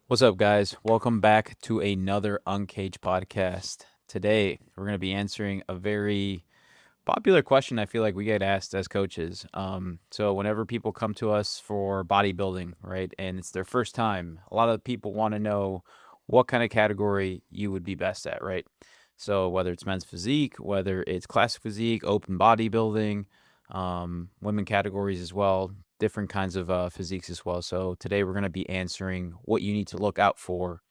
What's up, guys? Welcome back to another Uncaged podcast. Today, we're going to be answering a very popular question I feel like we get asked as coaches. So, whenever people come to us for bodybuilding, right, and it's their first time, a lot of people want to know what kind of category you would be best at, right? So, whether it's men's physique, whether it's classic physique, open bodybuilding, women categories as well, different kinds of physiques as well. So today we're going to be answering what you need to look out for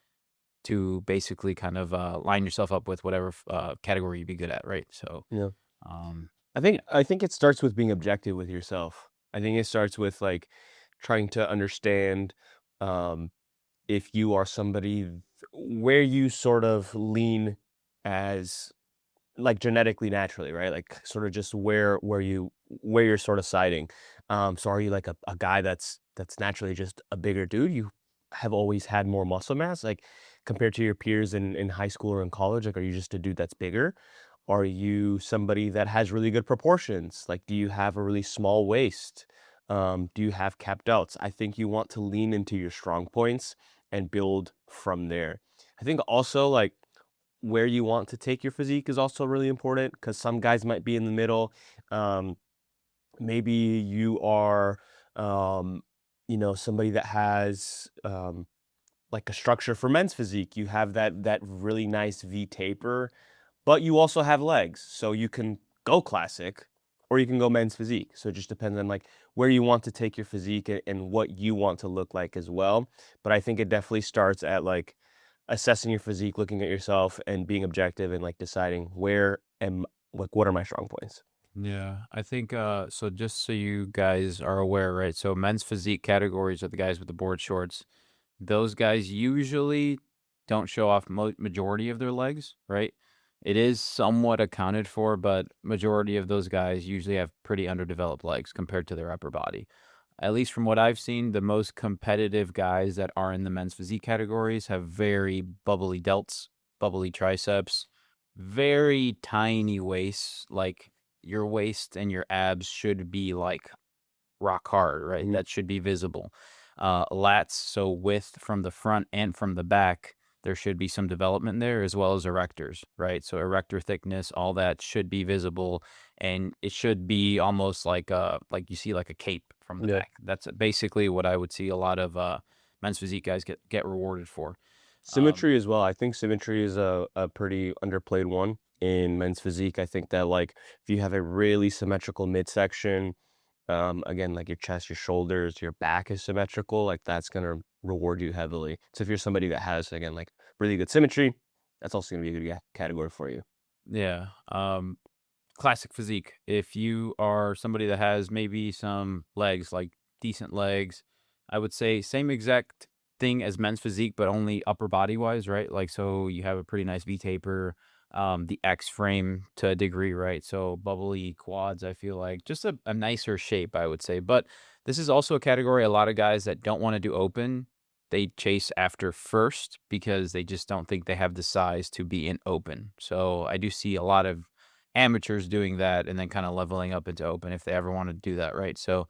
to basically kind of line yourself up with whatever category you'd be good at, right? So, Yeah. um, I think it starts with being objective with yourself. I think it starts with like trying to understand um if you are somebody where you sort of lean as like genetically naturally, right? Like sort of just where you're sort of siding. So are you like a guy that's naturally just a bigger dude? You have always had more muscle mass, like compared to your peers in high school or in college? Like, are you just a dude that's bigger? Are you somebody that has really good proportions? Like, do you have a really small waist? Do you have capped outs? I think you want to lean into your strong points and build from there. I think also like where you want to take your physique is also really important because some guys might be in the middle. Um, Maybe you are, um, somebody that has like a structure for men's physique. You have that really nice V taper, but you also have legs, so you can go classic or you can go men's physique. So it just depends on like where you want to take your physique and what you want to look like as well. But I think it definitely starts at like assessing your physique, looking at yourself and being objective and like deciding where am like what are my strong points. yeah, I think so. Just so you guys are aware, right? So, men's physique categories are the guys with the board shorts. Those guys usually don't show off majority of their legs, right? It is somewhat accounted for, but majority of those guys usually have pretty underdeveloped legs compared to their upper body. At least from what I've seen, the most competitive guys that are in the men's physique categories have very bubbly delts, bubbly triceps, very tiny waists. Like your waist and your abs should be like rock hard, right? Mhm. That should be visible. Lats, so width from the front and from the back, there should be some development there as well as erectors, right? So erector thickness, all that should be visible, and it should be almost like you see like a cape from the Yeah. back. That's basically what I would see a lot of men's physique guys get rewarded for. Um, Symmetry as well. I think symmetry is a pretty underplayed one in men's physique. I think that like if you have a really symmetrical midsection, again, like your chest, your shoulders, your back is symmetrical, like that's gonna reward you heavily. So if you're somebody that has again like really good symmetry, that's also gonna be a good category for you. yeah. Classic physique. If you are somebody that has maybe some legs, like decent legs, I would say same exact thing as men's physique, but only upper body wise, right? Like, so you have a pretty nice V taper, the X frame to a degree, right? So bubbly quads, I feel like just a nicer shape, I would say. But this is also a category a lot of guys that don't want to do open, they chase after first because they just don't think they have the size to be in open. So I do see a lot of amateurs doing that and then kind of leveling up into open if they ever want to do that, right? So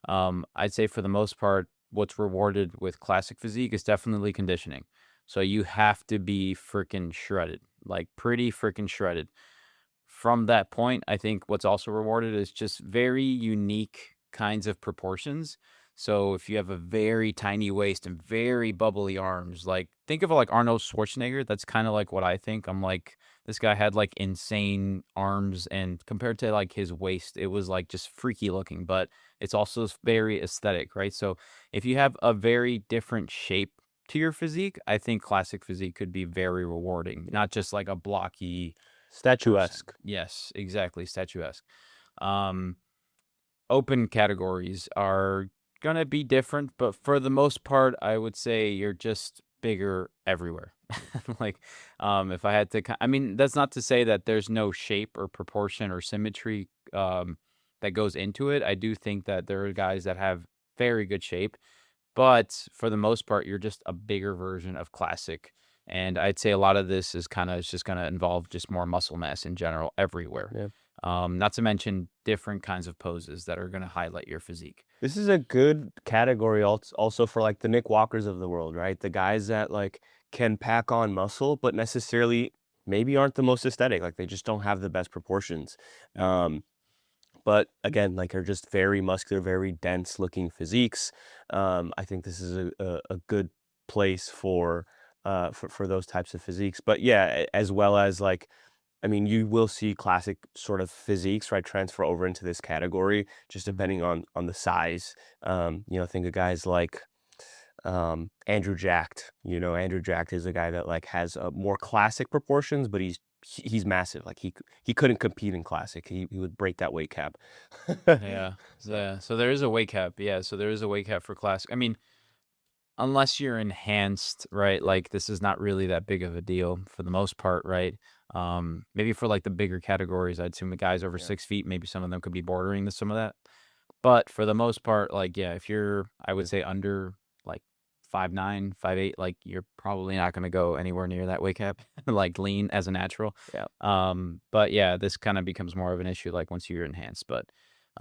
I'd say for the most part, what's rewarded with classic physique is definitely conditioning. So you have to be freaking shredded, like pretty freaking shredded. From that point, I think what's also rewarded is just very unique kinds of proportions. So if you have a very tiny waist and very bubbly arms, like think of like Arnold Schwarzenegger, that's kind of like what I think. I'm like this guy had like insane arms and compared to like his waist, it was like just freaky looking, but it's also very aesthetic, right? So if you have a very different shape to your physique, I think classic physique could be very rewarding, not just like a blocky person. Statuesque. Yes, exactly, statuesque. Um, Open categories are gonna be different, but for the most part, I would say you're just bigger everywhere. Like, if I had to, I mean, that's not to say that there's no shape or proportion or symmetry that goes into it. I do think that there are guys that have very good shape, but for the most part, you're just a bigger version of classic. And I'd say a lot of this is kind of just going to involve just more muscle mass in general everywhere. Yeah. Not to mention different kinds of poses that are going to highlight your physique. This is a good category also for like the Nick Walkers of the world, right? The guys that like can pack on muscle, but necessarily maybe aren't the most aesthetic. Like they just don't have the best proportions. Yeah. Um, but again, like are just very muscular, very dense looking physiques. I think this is a good place for those types of physiques. But yeah, as well as like I mean, you will see classic sort of physiques, right, transfer over into this category, just Mhm. depending on the size. Think of guys like Andrew Jacked. Andrew Jacked is a guy that like has more classic proportions, but he's massive. Like he couldn't compete in classic. He would break that weight cap. Yeah. So, So yeah. So there is a weight cap. Yeah. So there is a weight cap for classic. I mean, unless you're enhanced, right? yeah, Like this is not really that big of a deal for the most part, right? Maybe for like the bigger categories, I'd assume the guys over yeah, 6 feet, maybe some of them could be bordering to some of that. But for the most part, like, yeah, if you're, I would say under like 5'9", 5'8", like you're probably not going to go anywhere near that weight cap, like lean as a natural. yeah, But yeah, this kind of becomes more of an issue like once you're enhanced. But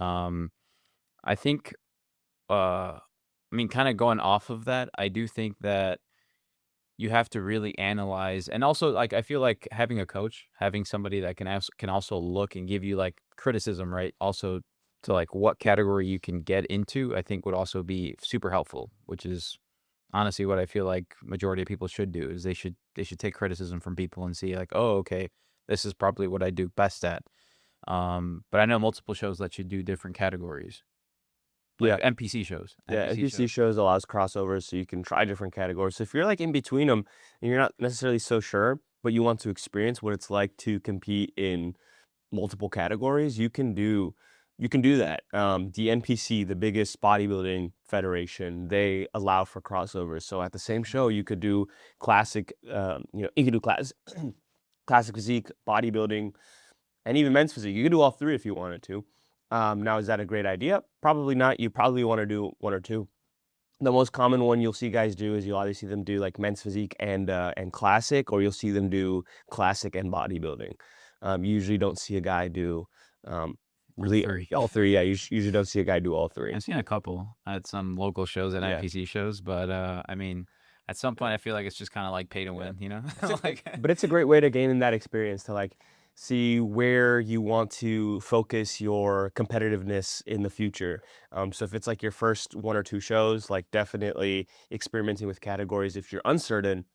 um, I think, I mean, kind of going off of that, I do think that you have to really analyze, and also, like, I feel like having a coach, having somebody that can also look and give you, like, criticism, right? Also to, like, what category you can get into, I think would also be super helpful, which is honestly what I feel like majority of people should do, is they should take criticism from people and see, like, "Oh, okay, this is probably what I do best at." But I know multiple shows let you do different categories, like yeah. NPC shows. Yeah, NPC NPC shows. shows allows crossovers so you can try different categories. So if you're like in between them and you're not necessarily so sure, but you want to experience what it's like to compete in multiple categories, you can do that. The NPC, the biggest bodybuilding federation, they allow for crossovers. So at the same Mhm. show, you could do classic, you could do classic physique, bodybuilding, and even men's physique. You could do all three if you wanted to. Now, is that a great idea? Probably not. You probably want to do one or two. The most common one you'll see guys do is you'll either see them do like men's physique and classic, or you'll see them do classic and bodybuilding. You usually don't see a guy do um, All really 3. all three. Yeah, usually don't see a guy do all three. I've seen a couple at some local shows at Yeah, NPC shows, but, I mean, at some yeah, point, I feel like it's just kinda like pay to yeah. win, you know? It's a, Like but it's a great way to gain in that experience to like see where you want to focus your competitiveness in the future. So if it's like your first one or two shows, like definitely experimenting with categories if you're uncertain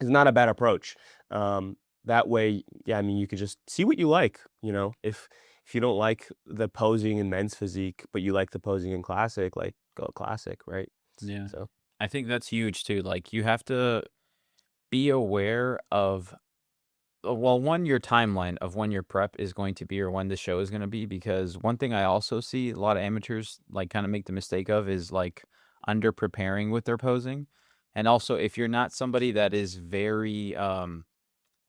is not a bad approach. That way, yeah, I mean, you could just see what you like. If you don't like the posing in men's physique, but you like the posing in classic, like go classic, right? Yeah. So I think that's huge too, like, you have to be aware of well, 1, your timeline of when your prep is going to be or when the show is gonna be, because one thing I also see a lot of amateurs, like, kinda make the mistake of is, like, under preparing with their posing, and also, if you're not somebody that is very,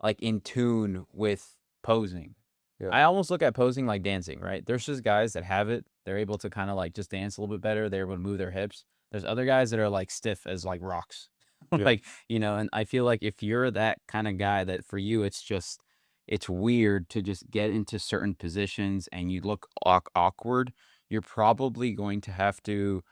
like, in tune with posing. yeah, I almost look at posing like dancing, right? There's just guys that have it. They're able to kinda, like, just dance a little bit better. They're able to move their hips. There's other guys that are, like, stiff as, like, rocks. yeah, Like, and I feel like if you're that kinda guy that for you, it's weird to just get into certain positions and you look awkward, you're probably going to have to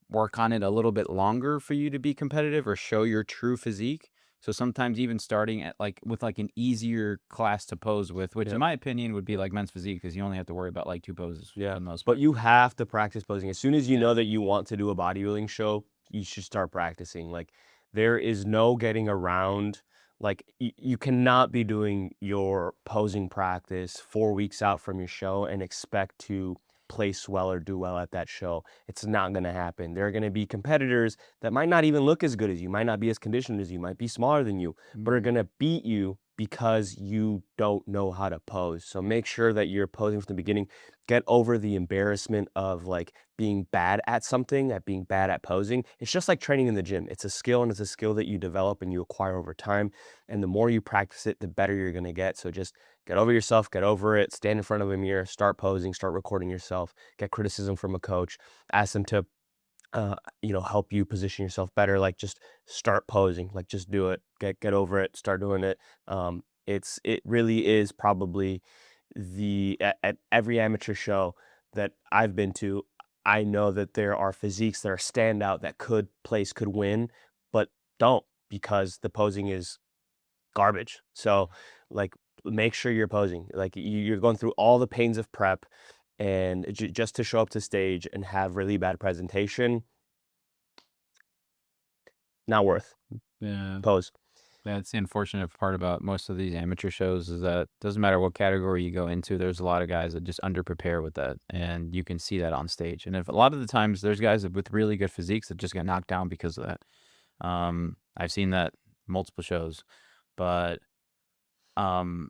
work on it a little bit longer for you to be competitive or show your true physique. So sometimes even starting at like with like an easier class to pose with, which in yeah. my opinion would be like men's physique because you only have to worry about like 2 poses Yeah, for the most but part. you have to practice posing. As soon as you Yeah. know that you want to do a bodybuilding show, you should start practicing. Like, there is no getting around. Like, you cannot be doing your posing practice 4 weeks out from your show and expect to place well or do well at that show. It's not going to happen. There are going to be competitors that might not even look as good as you, might not be as conditioned as you, might be smaller than you, but are Mhm. going to beat you because you don't know how to pose. So make sure that you're posing from the beginning. Get over the embarrassment of like being bad at something, at being bad at posing. It's just like training in the gym. It's a skill, and it's a skill that you develop and you acquire over time. And the more you practice it, the better you're going to get. So just get over yourself, get over it, stand in front of a mirror, start posing, start recording yourself, get criticism from a coach, ask them to help you position yourself better. Like, just start posing, like just do it, get over it, start doing it. It really is probably at every amateur show that I've been to. I know that there are physiques that are standout that could win, but don't because the posing is garbage. So, like, make sure you're posing. Like, you're going through all the pains of prep, and just to show up to stage and have really bad presentation, not worth. Yeah. Pose. That's the unfortunate part about most of these amateur shows is that doesn't matter what category you go into, there's a lot of guys that just underprepare with that, and you can see that on stage. And if a lot of the times there's guys with really good physiques that just get knocked down because of that. I've seen that multiple shows, but um,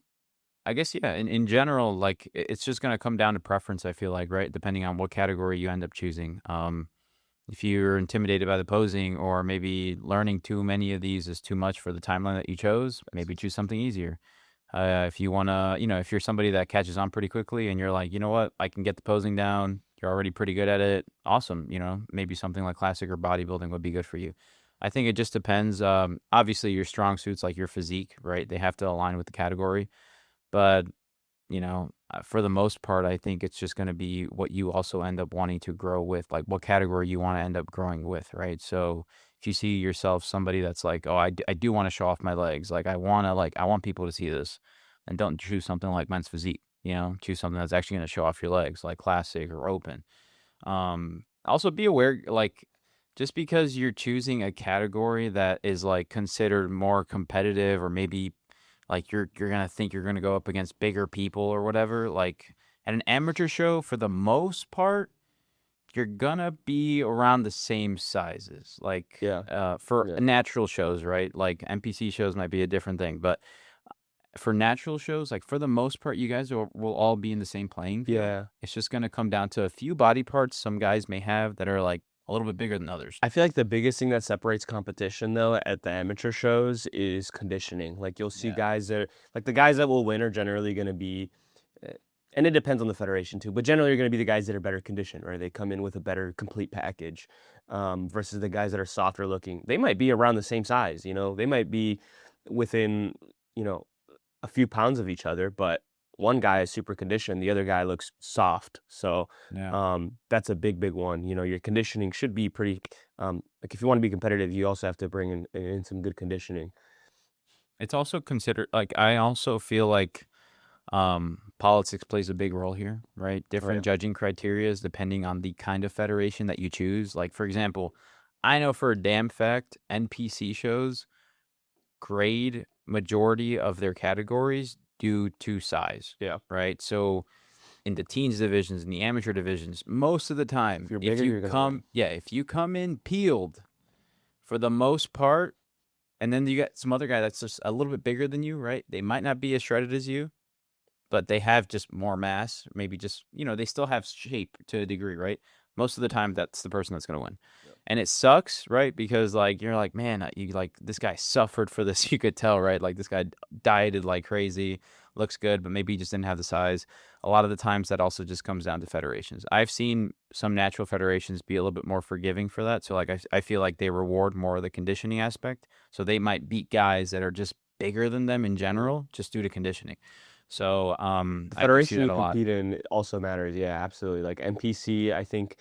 I guess yeah. In general, like it's just gonna come down to preference. I feel like right, depending on what category you end up choosing. If you're intimidated by the posing or maybe learning too many of these is too much for the timeline that you chose, maybe choose something easier. If you want to, if you're somebody that catches on pretty quickly and you're like, you know what, I can get the posing down, you're already pretty good at it. Awesome. Maybe something like classic or bodybuilding would be good for you. I think it just depends. Obviously, your strong suits, like your physique, right? They have to align with the category. But for the most part, I think it's just going to be what you also end up wanting to grow with, like what category you want to end up growing with, right? So if you see yourself somebody that's like, oh, I do want to show off my legs, like I want people to see this, and don't choose something like men's physique. Choose something that's actually going to show off your legs, like classic or open. Also be aware, like just because you're choosing a category that is like considered more competitive or maybe like you're gonna think you're gonna go up against bigger people or whatever. Like at an amateur show, for the most part, you're gonna be around the same sizes. Like Yeah, for yeah. natural shows, right? Like NPC shows might be a different thing, but for natural shows, like for the most part, you guys will all be in the same playing field. Yeah. It's just gonna come down to a few body parts some guys may have that are like a little bit bigger than others. I feel like the biggest thing that separates competition though at the amateur shows is conditioning. Like you'll see Yeah. guys that like the guys that will win are generally going to be uh, and it depends on the federation too, but generally you're going to be the guys that are better conditioned, right? They come in with a better complete package versus the guys that are softer looking. They might be around the same size, they might be within, you know, a few pounds of each other, but one guy is super conditioned, the other guy looks soft. So Yeah. that's a big one. Your conditioning should be pretty. Like if you want to be competitive, you also have to bring in some good conditioning. It's also considered like I also feel like politics plays a big role here, right? Oh yeah, Different judging criterias depending on the kind of federation that you choose. Like for example, I know for a damn fact NPC shows grade majority of their categories due to size, yeah. right? So in the teens divisions and the amateur divisions, most of the If time, you're bigger, you're gonna win. if you come in peeled for the most part, and then you got some other guy that's just a little bit bigger than you, right? They might not be as shredded as you, but they have just more mass. Maybe just, they still have shape to a degree, right? Most of the time, that's the person that's going to win. Yep. And it sucks, right? Because like you're like, man, you like this guy suffered for this. You could tell, right? Like this guy dieted like crazy, looks good, but maybe he just didn't have the size. A lot of the times, that also just comes down to federations. I've seen some natural federations be a little bit more forgiving for that. So like, I feel like they reward more of the conditioning aspect. So they might beat guys that are just bigger than them in Mhm. general, just due to conditioning. So, The I do see federation that you a lot. compete in also matters. Yeah, absolutely. Like NPC, I think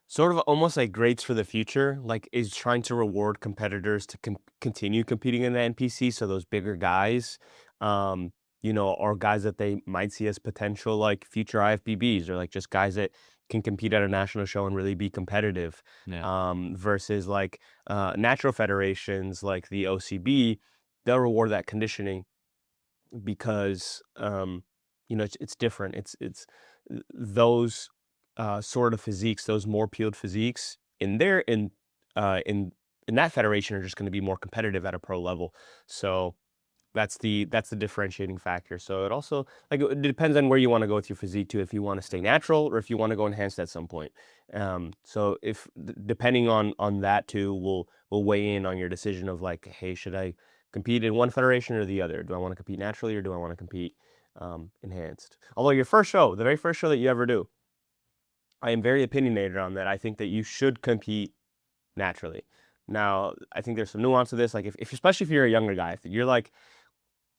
sort of almost like grades for the future, like is trying to reward competitors to continue competing in the NPC. So those bigger guys, um, are guys that they might see as potential like future IFBBs or like just guys that can compete at a national show and really be competitive. Yeah. Versus like natural federations like the OCB, they'll reward that conditioning because it's different. It's those sort of physiques, those more peeled physiques in that federation are just going to be more competitive at a pro level. So that's the differentiating factor. So it also like it depends on where you want to go with your physique too. If you want to stay natural or if you want to go enhanced at some point. So if depending on that too, will weigh in on your decision of like, hey, should I compete in one federation or the other? Do I want to compete naturally or do I want to compete enhanced? Although your first show, the very first show that you ever do, I am very opinionated on that. I think that you should compete naturally. Now, I think there's some nuance to this. Like if especially if you're a younger guy, if you're like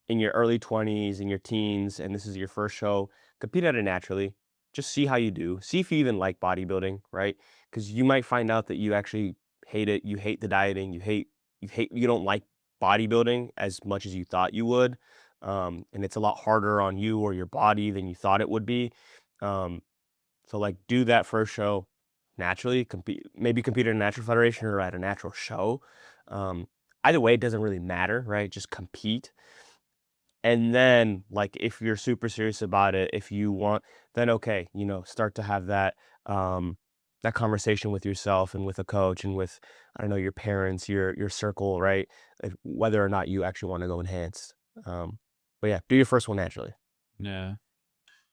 in your early 20s, in your teens, and this is your first show, compete at it naturally. just see how you do. See if you even like bodybuilding, right? Because you might find out that you actually hate it. You hate the dieting. You don't like bodybuilding as much as you thought you would. And it's a lot harder on you or your body than you thought it would be. Um, so like do that first show naturally, compete in a natural federation or at a natural show. Um, Either way, it doesn't really matter, right? Just compete. And then, like, if you're super serious about it, if you want, then okay, start to have that conversation with yourself and with a coach and with, I don't know, your parents, your circle, right? Whether or not you actually want to go enhanced. But yeah, do your first one naturally. Yeah.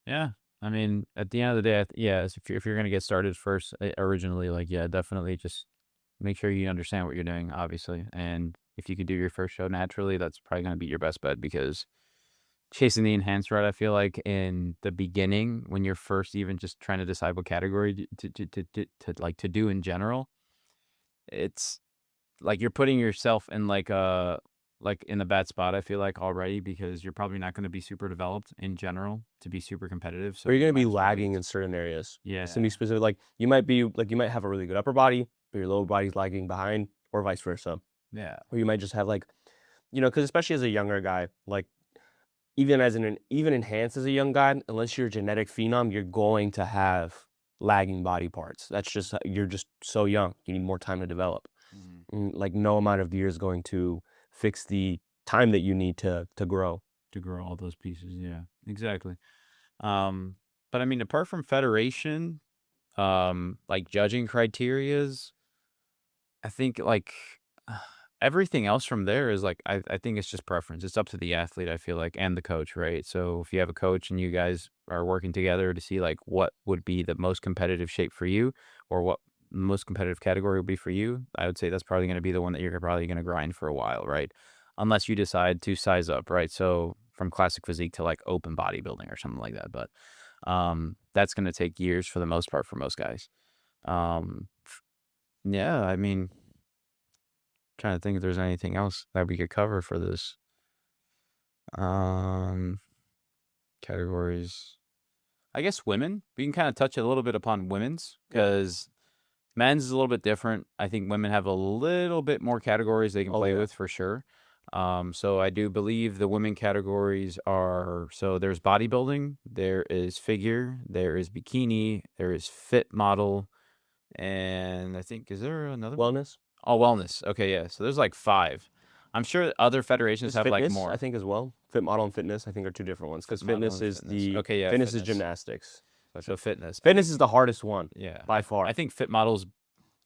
Yeah. I mean, at the end of the day, yeah, if you're gonna get started first, originally, like, yeah, definitely just make sure you understand what you're doing, obviously, and if you could do your first show naturally, that's probably gonna be your best bet because chasing the enhanced route, I feel like in the beginning, when you're first even just trying to decide what category to do in general, it's like you're putting yourself in like in a bad spot, I feel like already because you're probably not going to be super developed in general to be super competitive. So Or you're you gonna be might as well wait. lagging in certain areas. It's gonna be Yeah. specific. Like you might have a really good upper body, but your lower body's lagging behind, or vice versa. Yeah. Or you might just have like, because especially as a younger guy, like even enhanced as a young guy, unless you're a genetic phenom, you're going to have lagging body parts. That's just you're just so young. You need more time to develop. Mhm. Like no amount of years going to fix the time that you need to grow. To grow all those pieces. Yeah. Exactly. Um, but I mean, apart from federation, like judging criterias, I think like everything else from there is like I think it's just preference. It's up to the athlete, I feel like, and the coach, right? So if you have a coach and you guys are working together to see like what would be the most competitive shape for you or what most competitive category would be for you, I would say that's probably going to be the one that you're probably going to grind for a while, right? Unless you decide to size up, right? So from classic physique to like open bodybuilding or something like that. But that's going to take years for the most part for most guys. Um, yeah, I mean, trying to think if there's anything else that we could cover for this. Um, Categories. I guess women. We can kind of touch a little bit upon women's Yeah. because men's is a little bit different. I think women have a little bit more categories they can Oh play yeah. with for sure. So I do believe the women categories are so there's bodybuilding, there is figure, there is bikini, there is fit model, and I think is there another one? Wellness. Oh, wellness. Okay, yeah. So there's like 5. I'm sure other federations There's have like fitness, I more. think, as well. Fit model and fitness, I think, are two different ones. Fit Because model and fitness. Okay, yeah, fitness is fitness. gymnastics. So fitness. Fitness is the hardest one Yeah. by far. I think fit models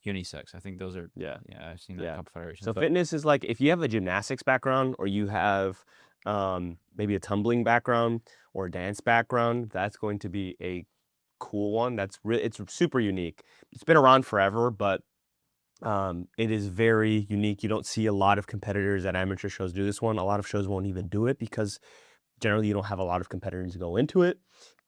unisex. I think those are Yeah, yeah, I've seen that in a yeah. couple federations. So But fitness is like if you have a gymnastics background or you have maybe a tumbling background or a dance background, that's going to be a cool one. It's super unique. It's been around forever, but it is very unique. You don't see a lot of competitors at amateur shows do this one. A lot of shows won't even do it because generally you don't have a lot of competitors go into it.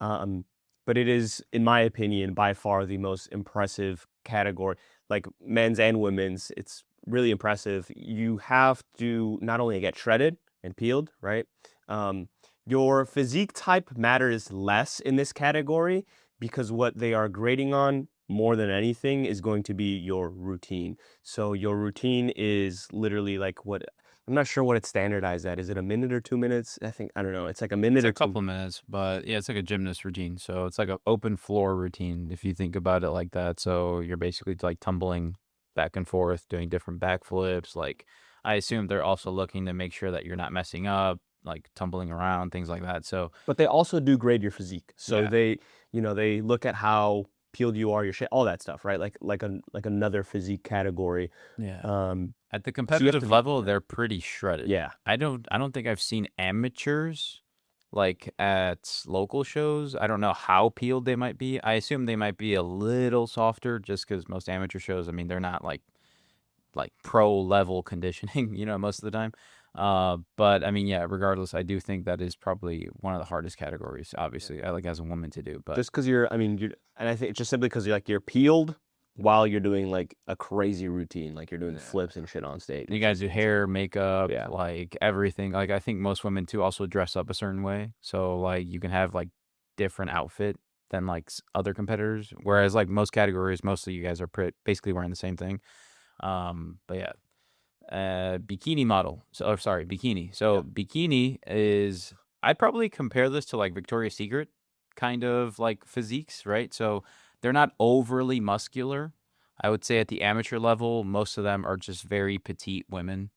Um, but it is, in my opinion, by far the most impressive category, like men's and women's. It's really impressive. You have to not only get shredded and peeled, right? Um, your physique type matters less in this category because what they are grading on more than anything is going to be your routine. So your routine is literally like what I'm not sure what it's standardized at. Is it a minute or 2 minutes? I don't know. It's like a it's minute a or two. couple minutes, but yeah, it's like a gymnast routine. So it's like an open floor routine if you think about it like that. So you're basically like tumbling back and forth, doing different backflips. Like I assume they're also looking to make sure that you're not messing up, like tumbling around, things like that. So But they also do grade your physique. So yeah, they look at how peeled you are, your shape, all that stuff, right? Like another physique category. yeah. Um, At the so you have to competitive be, level, they're pretty shredded. yeah. I don't think I've seen amateurs like at local shows. I don't know how peeled they might be. I assume they might be a little softer just because most amateur shows, I mean, they're not like pro level conditioning, most of the time. But I mean, yeah, regardless, I do think that is probably one of the hardest categories, obviously, I like as a woman to do. But Just because and I think just simply because you're peeled while you're doing like a crazy routine, like you're doing yeah. flips and shit on stage. You It's guys just do hair, makeup, yeah. like everything. Like I think most women too also dress up a certain way. So like you can have like different outfit than like other competitors. Whereas like most categories, most of you guys are basically wearing the same thing. But yeah, bikini model. So, or sorry, bikini. So Yeah. bikini is, I'd probably compare this to like Victoria's Secret kind of like physiques, right? So they're not overly muscular. I would say at the amateur level, most of them are just very petite women,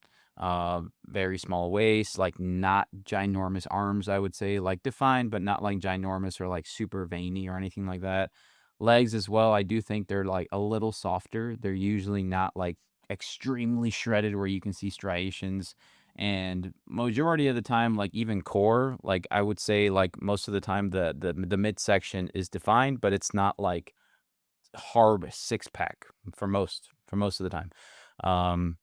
very small waist, like not ginormous arms, I would say, like defined, but not like ginormous or like super veiny or anything like that. Legs as well, I do think they're like a little softer. They're usually not like extremely shredded where you can see striations. And majority of the time, like even core, like I would say like most of the time the midsection is defined, but it's not like hard six pack for most of the time. Um,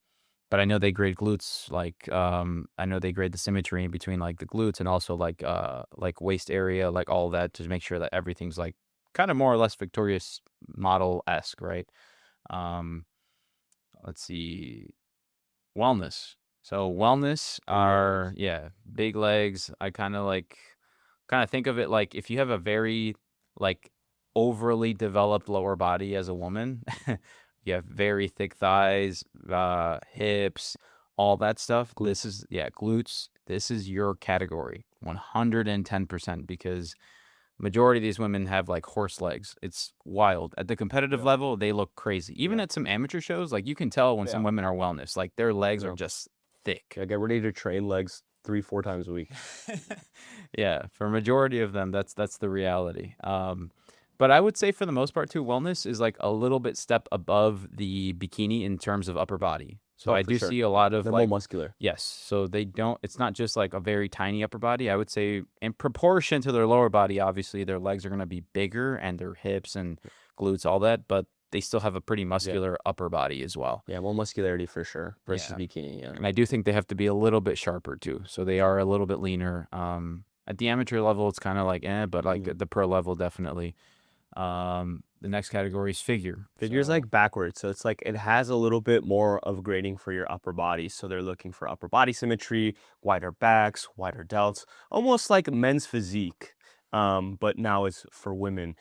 but I know they grade glutes, like I know they grade the symmetry in between like the glutes and also like waist area, like all that to make sure that everything's like kind of more or less Victorious model-esque, right? Um, let's see. Wellness. So wellness Big legs. are, yeah, big legs. I kind of think of it like if you have a very like overly developed lower body as a woman, you have very thick thighs, hips, all that stuff. This Glutes. is, yeah, glutes. This is your category 110% because majority of these women have like horse legs. It's wild. At the competitive Yeah. level, they look crazy. Even Yeah. at some amateur shows, like you can tell when some Yeah. women are wellness, like their legs are Yeah. just thick. Yeah, get ready to train legs 3-4 times a week. Yeah, for a majority of them, that's the reality. But I would say for the most part too, wellness is like a little bit step above the bikini in terms of upper body. So Oh, I for do sure. see a lot of They're more like, muscular. yes, so they don't, it's not just like a very tiny upper body. I would say in proportion to their lower body, obviously their legs are going to be bigger and their hips and glutes, all that, but they still have a pretty Yeah. muscular upper body as well. Yeah, more muscularity for sure versus Yeah. bikini. Yeah. And I do think they have to be a little bit sharper too. So they are a little bit leaner. At the amateur level, it's kind of like but like Mm. at the pro level, definitely. The next category is figure. Figure's So like backwards, so it's like it has a little bit more of grading for your upper body. So they're looking for upper body symmetry, wider backs, wider delts, almost like men's physique, but now it's for women.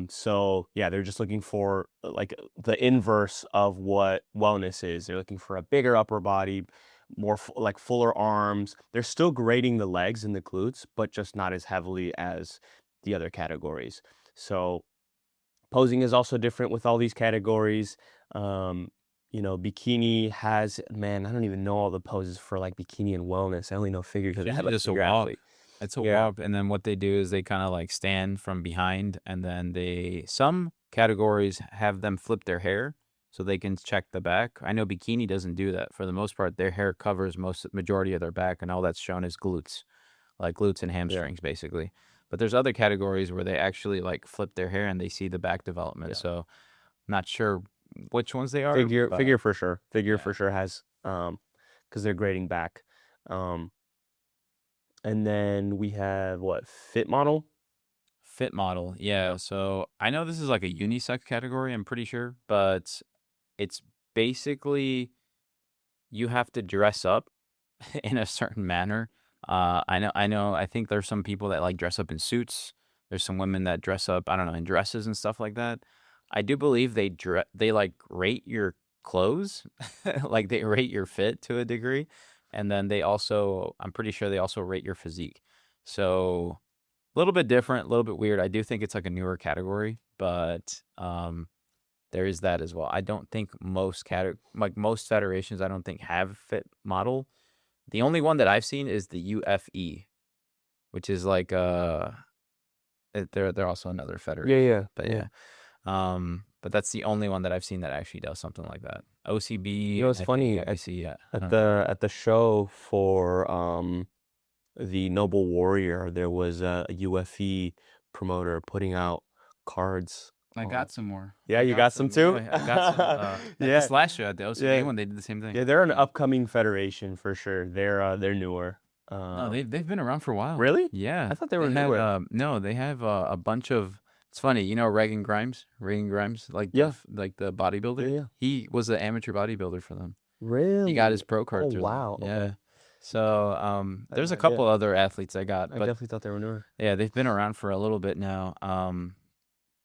So yeah, they're just looking for like the inverse of what wellness is. They're looking for a bigger upper body, more like fuller arms. They're still grading the legs and the glutes, but just not as heavily as the other categories. So posing is also different with all these categories. Um, bikini has, man, I don't even know all the poses for like bikini and wellness. I only know figure because I have usually a just a figure walk. athlete. It's a Yeah, walk, and then what they do is they kind of like stand from behind, and then some categories have them flip their hair so they can check the back. I know bikini doesn't do that. For the most part, their hair covers majority of their back, and all that's shown is glutes, like glutes and yeah, hamstrings, basically. But there's other categories where they actually like flip their hair and they see the back development. yeah. So not sure which ones they are, Figure but for sure. Figure yeah. for sure has because they're grading back. Um, and then we have what fit model. Fit model, Yeah, yeah. So I know this is like a unisex category, I'm pretty sure, but it's basically you have to dress up in a certain manner. I think there's some people that like dress up in suits. There's some women that dress up, I don't know, in dresses and stuff like that. I do believe they like rate your clothes, like they rate your fit to a degree, and then I'm pretty sure they also rate your physique. So a little bit different, a little bit weird. I do think it's like a newer category, but there is that as well. I don't think like most federations, I don't think have fit model. The only one that I've seen is the UFE, which is like they're also another yeah, federation. yeah, But yeah. yeah. But that's the only one that I've seen that actually does something like that. OCB and It's I think funny FBC, yeah. I at don't know. the show for the Noble Warrior, there was a UFE promoter putting out cards. I On. got some more. Yeah, I you got got some some. too? Yeah, I got some. At Yeah, this last show at the OCB yeah, one, they did the same thing. yeah. They're an Yeah. upcoming federation for sure. They're newer. No, they've been around for a while. Really? Yeah, I thought they they were had newer. no, they have a bunch of. It's funny, Reagan Grimes, like Yeah, like the yeah, bodybuilder. yeah. He was an amateur bodybuilder for them. He got his Really? pro Oh card through them. wow. Yeah, Okay. So there's a couple Yeah, other athletes I got, I but definitely thought they were newer. yeah, they've been around for a little bit now.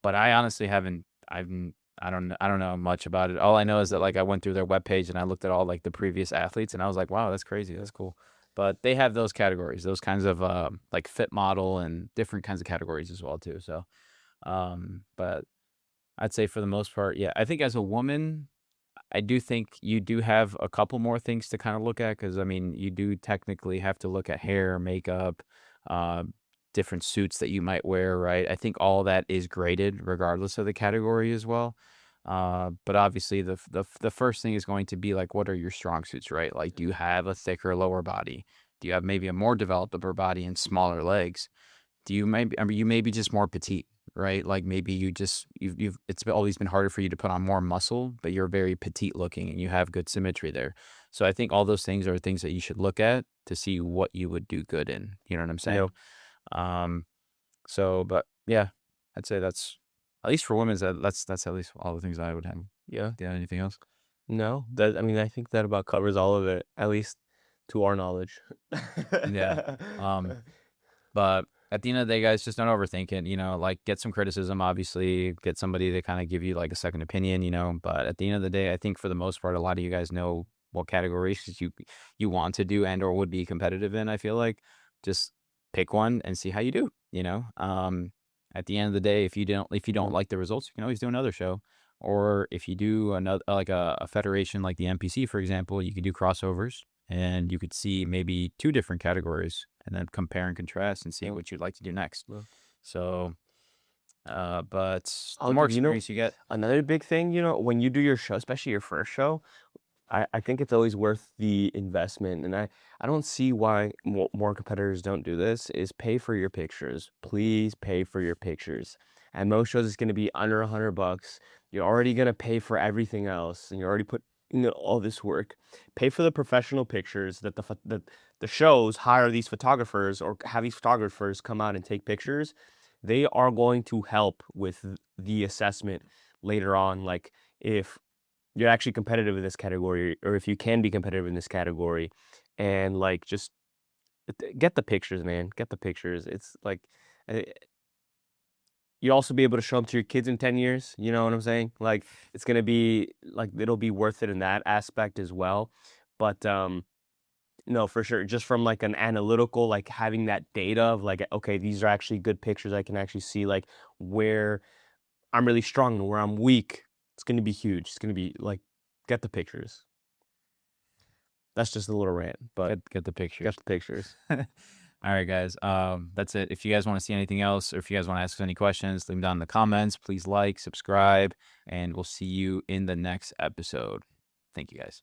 But I honestly haven't. I don't know much about it. All I know is that like I went through their webpage and I looked at all like the previous athletes and I was like, wow, that's crazy. Yeah. That's cool. But they have those categories, those kinds of like fit model and different kinds of categories as well too. So, but I'd say for the most part, yeah. I think as a woman, I do think you do have a couple more things to kind of look at because I mean, you do technically have to look at hair, makeup, uh, different suits that you might wear, right? I think all that is graded regardless of the category as well. But obviously, the first thing is going to be like, what are your strong suits, right? Like, do you have a thicker lower body? Do you have maybe a more developed upper body and smaller legs? Do you maybe, I mean, you may be just more petite, right? Like maybe you've it's always been harder for you to put on more muscle, but you're very petite looking and you have good symmetry there. So I think all those things are things that you should look at to see what you would do good in. You know what I'm saying? Yep. Um, so, but yeah, I'd say that's at least for women's. That's at least all the things I would have. Yeah. Yeah. Anything else? No, that I mean, I think that about covers all of it, at least to our knowledge. Yeah. But at the end of the day, guys, just don't overthink it. You know, like get some criticism, obviously, get somebody to kind of give you like a second opinion, you know. But at the end of the day, I think for the most part, a lot of you guys know what categories you want to do and or would be competitive in. I feel like just pick one and see how you do, you know. At the end of the day, if you don't Yeah. like the results, you can always do another show. Or if you do another like a federation like the NPC, for example, you could do crossovers and you could see maybe two different categories and then compare and contrast and see Yeah. what you'd like to do next. Yeah. So, but the Oh, more dude, experience you get, another big thing, when you do your show, especially your first show, I think it's always worth the investment, and I don't see why more competitors don't do this, is pay for your pictures. Please pay for your pictures. At most shows, it's gonna be under $100. You're already gonna pay for everything else, and you already put all this work. Pay for the professional pictures that the shows hire these photographers or have these photographers come out and take pictures. They are going to help with the assessment later on, like if you're actually competitive in this category or if you can be competitive in this category and like just get the pictures, man, get the pictures. It's like uh, you also be able to show them to your kids in 10 years, you know what I'm saying? Like it's going to be like it'll be worth it in that aspect as well. But no, for sure, just from like an analytical, like having that data of like, okay, these are actually good pictures. I can actually see like where I'm really strong and where I'm weak. It's going to be huge. It's going to be like get the pictures. That's just a little rant, but get the get pictures. the pictures. All right, guys. That's it. If you guys want to see anything else, or if you guys want to ask us any questions, leave them down in the comments. Please like, subscribe, and we'll see you in the next episode. Thank you, guys.